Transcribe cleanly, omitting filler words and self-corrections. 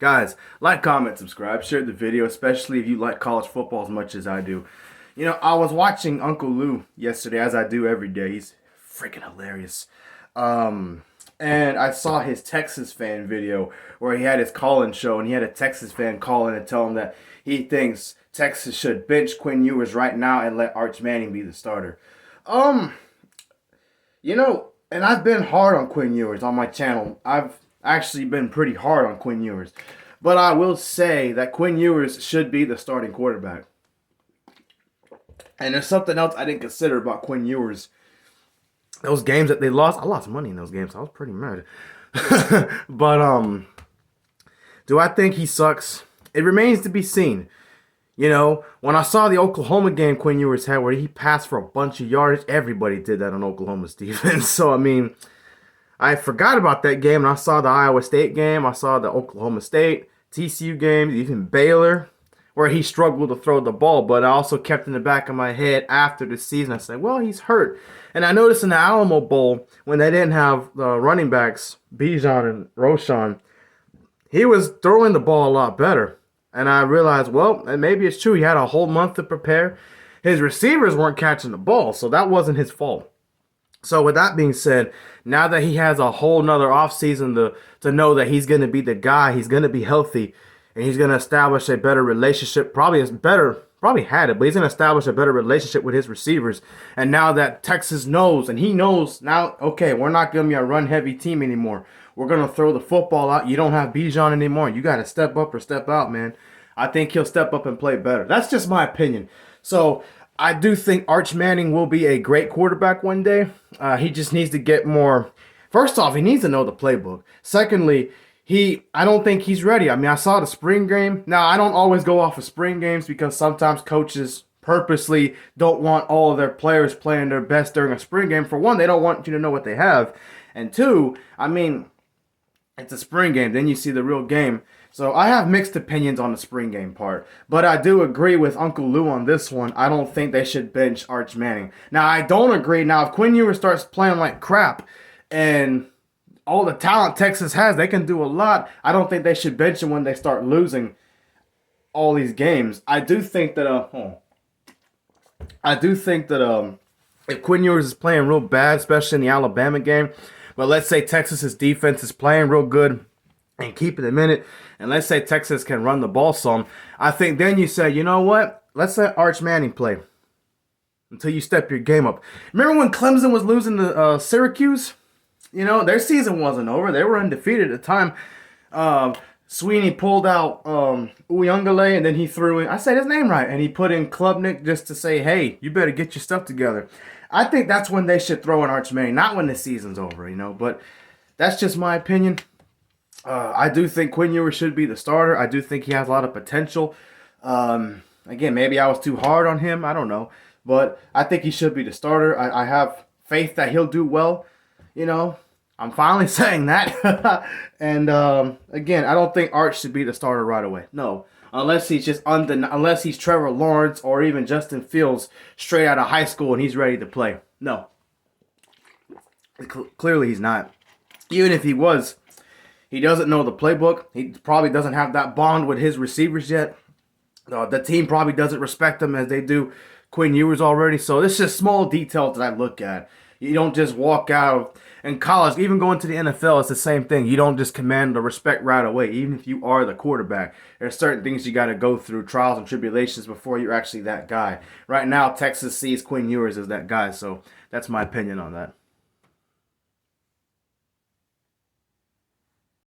Guys, like, comment, subscribe, share the video, especially if you like college football as much as I do. You know, I was watching Uncle Lou yesterday, as I do every day. He's freaking hilarious. And I saw his Texas fan video where he had his call-in show, and he had a Texas fan call in and tell him that he thinks Texas should bench Quinn Ewers right now and let Arch Manning be the starter. You know, and I've been hard on Quinn Ewers on my channel. I've actually been pretty hard on Quinn Ewers. But I will say that Quinn Ewers should be the starting quarterback. And there's something else I didn't consider about Quinn Ewers. Those games that they lost, I lost money in those games. So I was pretty mad. But do I think he sucks? It remains to be seen. You know, when I saw the Oklahoma game Quinn Ewers had where he passed for a bunch of yardage, everybody did that on Oklahoma's defense. So, I mean, I forgot about that game, and I saw the Iowa State game. I saw the Oklahoma State, TCU game, even Baylor, where he struggled to throw the ball. But I also kept in the back of my head after the season, I said, well, he's hurt. And I noticed in the Alamo Bowl, when they didn't have the running backs, Bijan and Roshan, he was throwing the ball a lot better. And I realized, well, maybe it's true. He had a whole month to prepare. His receivers weren't catching the ball, so that wasn't his fault. So with that being said, now that he has a whole nother offseason to know that he's going to be the guy, he's going to be healthy, and he's going to establish a better relationship, probably had it, but he's going to establish a better relationship with his receivers. And now that Texas knows, and he knows now, okay, we're not going to be a run-heavy team anymore. We're going to throw the football out. You don't have Bijan anymore. You got to step up or step out, man. I think he'll step up and play better. That's just my opinion. So I do think Arch Manning will be a great quarterback one day. He just needs to get more. First off, he needs to know the playbook. Secondly, I don't think he's ready. I mean, I saw the spring game. Now, I don't always go off of spring games because sometimes coaches purposely don't want all of their players playing their best during a spring game. For one, they don't want you to know what they have. And two, I mean, it's a spring game. Then you see the real game. So I have mixed opinions on the spring game part. But I do agree with Uncle Lou on this one. I don't think they should bench Arch Manning. Now, I don't agree. Now, if Quinn Ewers starts playing like crap and all the talent Texas has, they can do a lot. I don't think they should bench him when they start losing all these games. I do think that if Quinn Ewers is playing real bad, especially in the Alabama game, but let's say Texas's defense is playing real good and keeping them in it, and let's say Texas can run the ball some, I think then you say, you know what? Let's let Arch Manning play until you step your game up. Remember when Clemson was losing to Syracuse? You know, their season wasn't over. They were undefeated at the time. Sweeney pulled out Uyungale, and then he threw in, I said his name right, and he put in Klubnik just to say, hey, you better get your stuff together. I think that's when they should throw in Arch Manning, not when the season's over, you know. But that's just my opinion. I do think Quinn Ewers should be the starter. I do think he has a lot of potential. Again, maybe I was too hard on him. I don't know. But I think he should be the starter. I have faith that he'll do well. You know, I'm finally saying that. And again, I don't think Arch should be the starter right away. No. Unless he's unless he's Trevor Lawrence or even Justin Fields straight out of high school and he's ready to play. No. Clearly he's not. Even if he was, he doesn't know the playbook. He probably doesn't have that bond with his receivers yet. The team probably doesn't respect him as they do Quinn Ewers already. So it's just small details that I look at. You don't just walk out. In college, even going to the NFL, it's the same thing. You don't just command the respect right away, even if you are the quarterback. There's certain things you got to go through, trials and tribulations, before you're actually that guy. Right now, Texas sees Quinn Ewers as that guy, so that's my opinion on that.